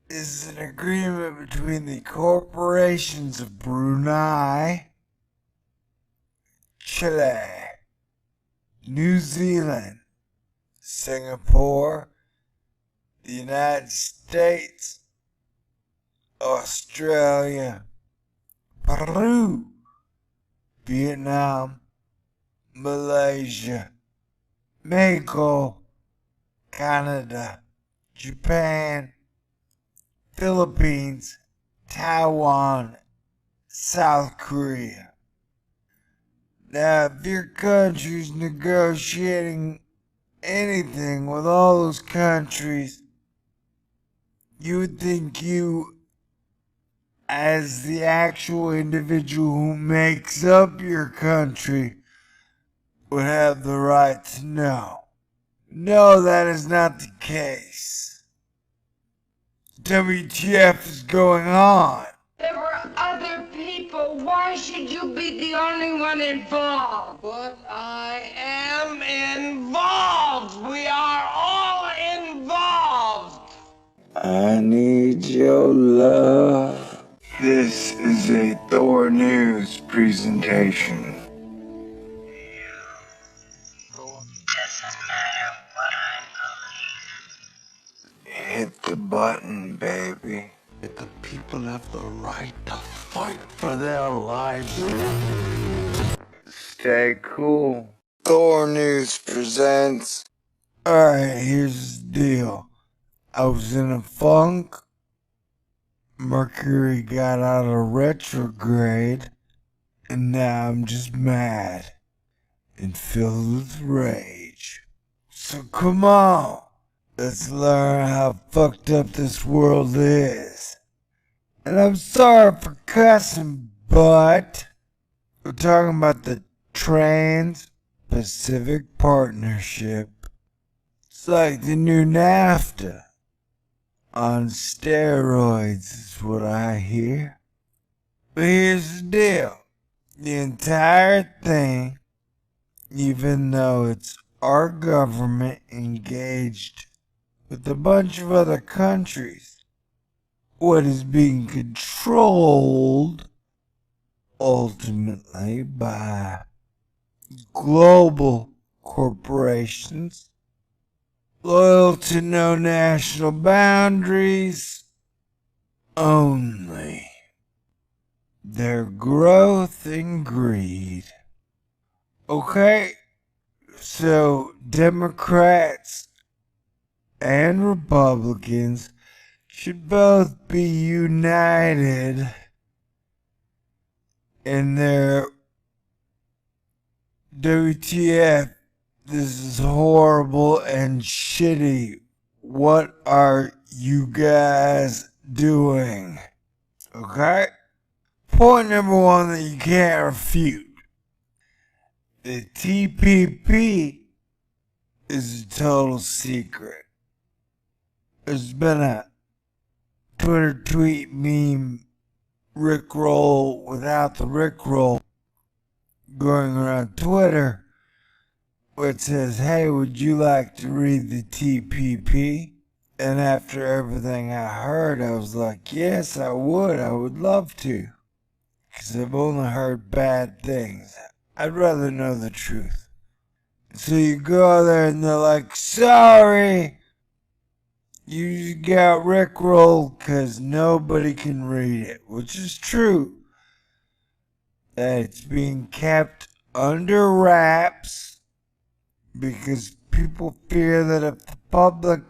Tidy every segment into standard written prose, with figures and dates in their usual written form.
is an agreement between the corporations of Brunei, Chile, New Zealand, Singapore, the United States, Australia, Peru, Vietnam, Malaysia, Mexico, Canada, Japan, Philippines, Taiwan, South Korea. Now, if your country's negotiating anything with all those countries, you would think you, as the actual individual who makes up your country, would have the right to know. No, that is not the case. WTF is going on? There were other people. Why should you be the only one involved? But I am involved. We are all involved. I need your love. This is a Thor News presentation. Hit the button, baby. The people have the right to fight for their lives. Stay cool. Thor News presents. Alright, here's the deal. I was in a funk. Mercury got out of retrograde. And now I'm just mad and filled with rage. So come on. Let's learn how fucked up this world is. And I'm sorry for cussing, but we're talking about the Trans-Pacific Partnership. It's like the new NAFTA. On steroids is what I hear. But here's the deal. The entire thing, even though it's our government engaged with a bunch of other countries, what is being controlled ultimately by global corporations, loyal to no national boundaries, only their growth and greed. Okay, so Democrats and Republicans should both be united in their WTF, this is horrible and shitty. What are you guys doing? Okay? Point number one that you can't refute. The TPP is a total secret. There's been a Twitter tweet meme Rickroll without the Rickroll going around Twitter, where it says, hey, would you like to read the TPP? And after everything I heard, I was like, yes, I would love to. Because I've only heard bad things. I'd rather know the truth. So you go there and they're like, sorry, you got Rickrolled because nobody can read it, which is true. That it's being kept under wraps because people fear that if the public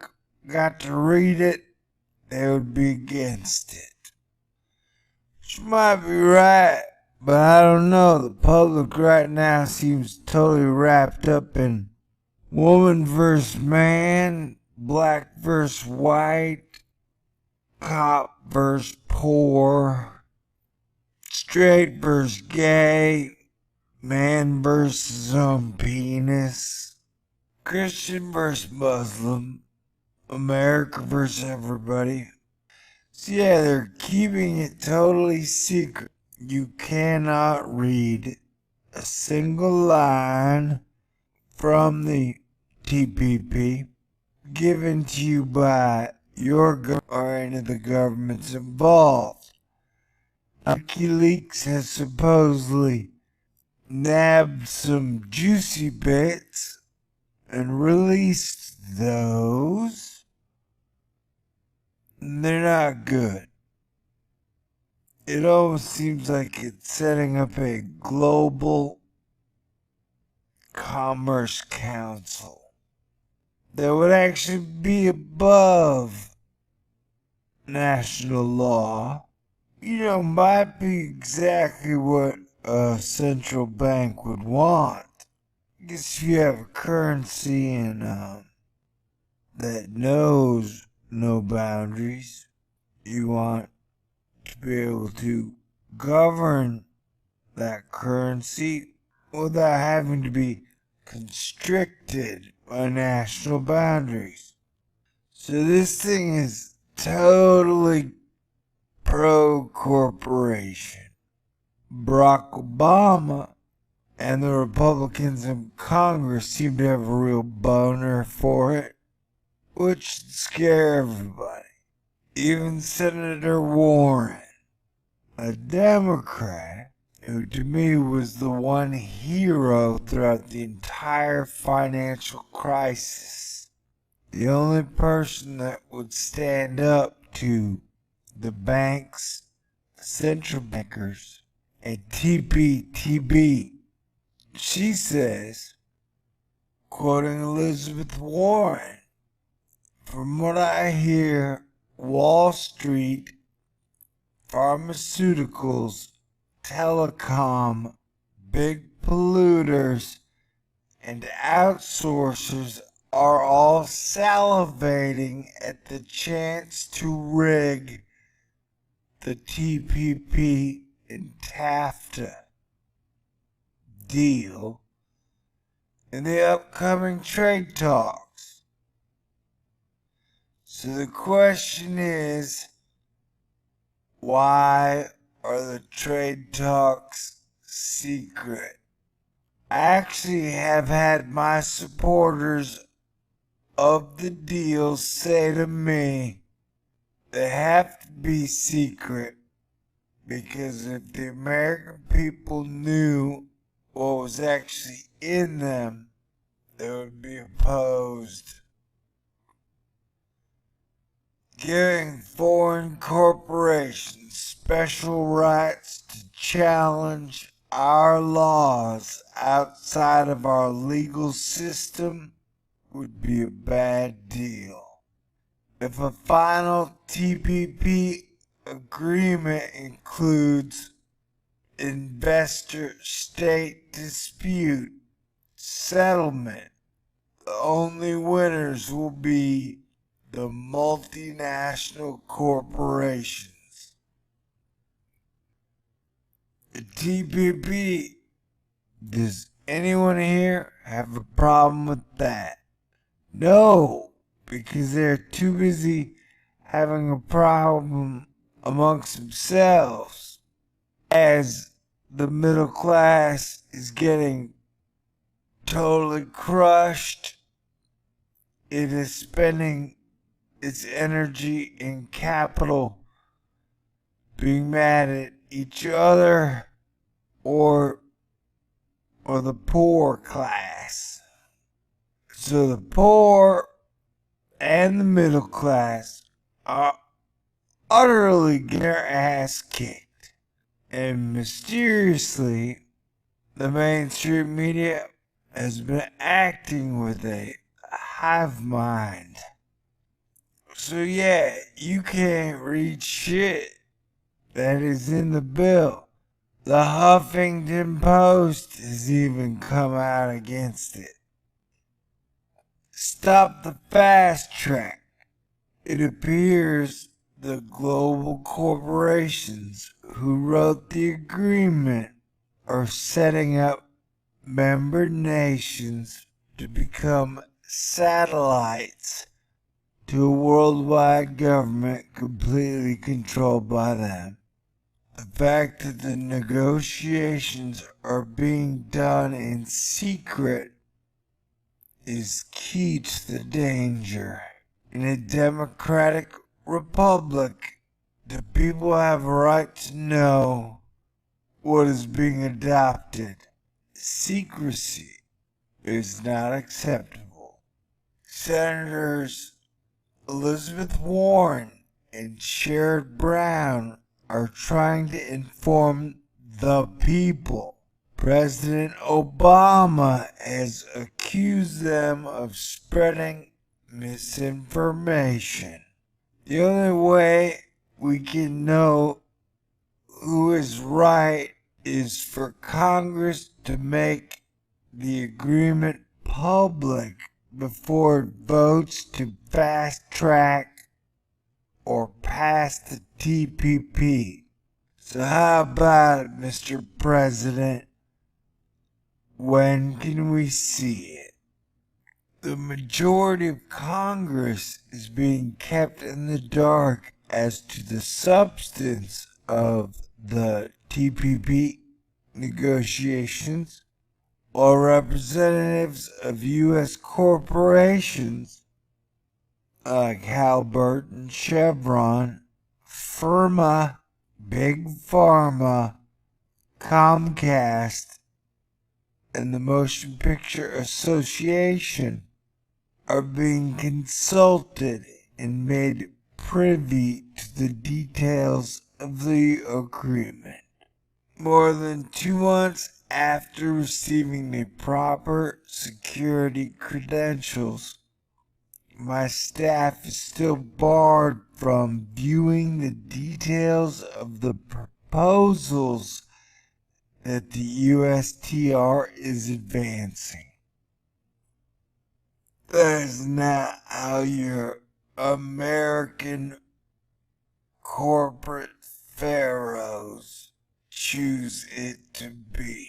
got to read it, they would be against it. Which might be right, but I don't know. The public right now seems totally wrapped up in woman versus man, black versus white, cop versus poor, straight versus gay, man versus his own penis, Christian versus Muslim, America versus everybody. So yeah, they're keeping it totally secret. You cannot read a single line from the TPP given to you by or any of the governments involved. WikiLeaks has supposedly nabbed some juicy bits and released those. They're not good. It almost seems like it's setting up a global commerce council that would actually be above national law. Might be exactly what a central bank would want. I guess if you have a currency that knows no boundaries, you want to be able to govern that currency without having to be constricted by national boundaries. So this thing is totally pro-corporation. Barack Obama and the Republicans in Congress seem to have a real boner for it, which should scare everybody. Even Senator Warren, a Democrat, who to me was the one hero throughout the entire financial crisis, the only person that would stand up to the banks, central bankers, and TPP. She says, quoting Elizabeth Warren, "From what I hear, Wall Street, pharmaceuticals, telecom, big polluters, and outsourcers are all salivating at the chance to rig the TPP and TAFTA deal in the upcoming trade talks. So the question is, why are the trade talks secret? I actually have had my supporters of the deal say to me they have to be secret, because if the American people knew what was actually in them, they would be opposed. Giving foreign corporations special rights to challenge our laws outside of our legal system would be a bad deal. If a final TPP agreement includes investor-state dispute settlement, the only winners will be the multinational corporations. The TPP, does anyone here have a problem with that? No, because they're too busy having a problem amongst themselves as the middle class is getting totally crushed. It is spending its energy and capital being mad at each other or the poor class. So the poor and the middle class are utterly getting their ass kicked. And mysteriously, the mainstream media has been acting with a hive mind. So yeah, you can't read shit that is in the bill. The Huffington Post has even come out against it. Stop the fast track. It appears the global corporations who wrote the agreement are setting up member nations to become satellites to a worldwide government completely controlled by them. The fact that the negotiations are being done in secret is key to the danger. In a democratic republic, the people have a right to know what is being adopted. Secrecy is not acceptable. Senators Elizabeth Warren and Sherrod Brown are trying to inform the people. President Obama has accused them of spreading misinformation. The only way we can know who is right is for Congress to make the agreement public before it votes to fast track or pass the TPP. So how about it, Mr. President? When can we see it? The majority of Congress is being kept in the dark as to the substance of the TPP negotiations, while representatives of U.S. corporations like Halliburton, Chevron, Firma, Big Pharma, Comcast, and the Motion Picture Association are being consulted and made privy to the details of the agreement. More than 2 months after receiving the proper security credentials, my staff is still barred from viewing the details of the proposals that the USTR is advancing. That is not how your American corporate pharaohs choose it to be.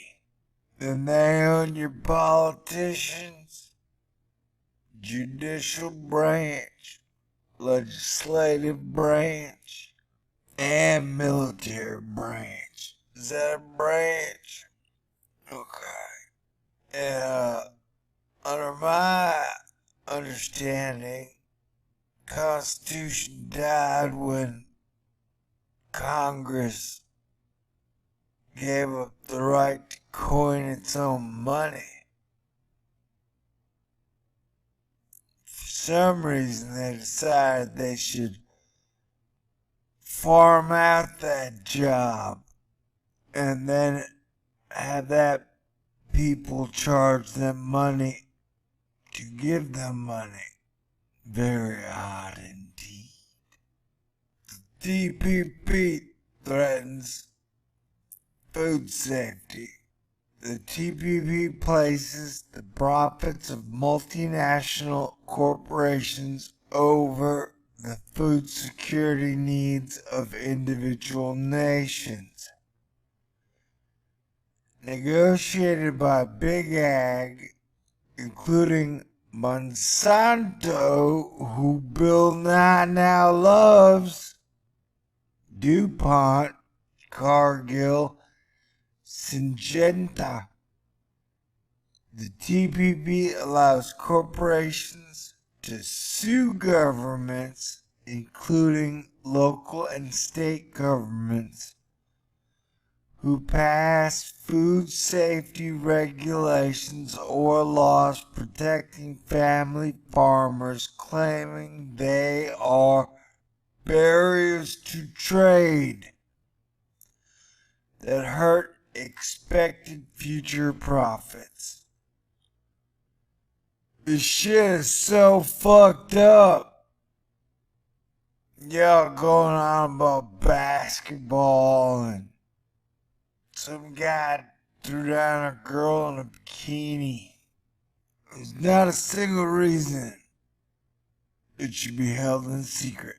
Then they own your politicians, judicial branch, legislative branch, and military branch. Is that a branch? Okay. And under my understanding, Constitution died when Congress gave up the right to coin its own money. For some reason, they decided they should farm out that job and then have that people charge them money to give them money. Very odd indeed. The TPP threatens food safety. The TPP places the profits of multinational corporations over the food security needs of individual nations. Negotiated by Big Ag, including Monsanto, who Bill Nye now loves, DuPont, Cargill, Syngenta. The TPP allows corporations to sue governments, including local and state governments, who pass food safety regulations or laws protecting family farmers, claiming they are barriers to trade that hurt expected future profits. This shit is so fucked up. Y'all going on about basketball and some guy threw down a girl in a bikini. There's not a single reason it should be held in secret.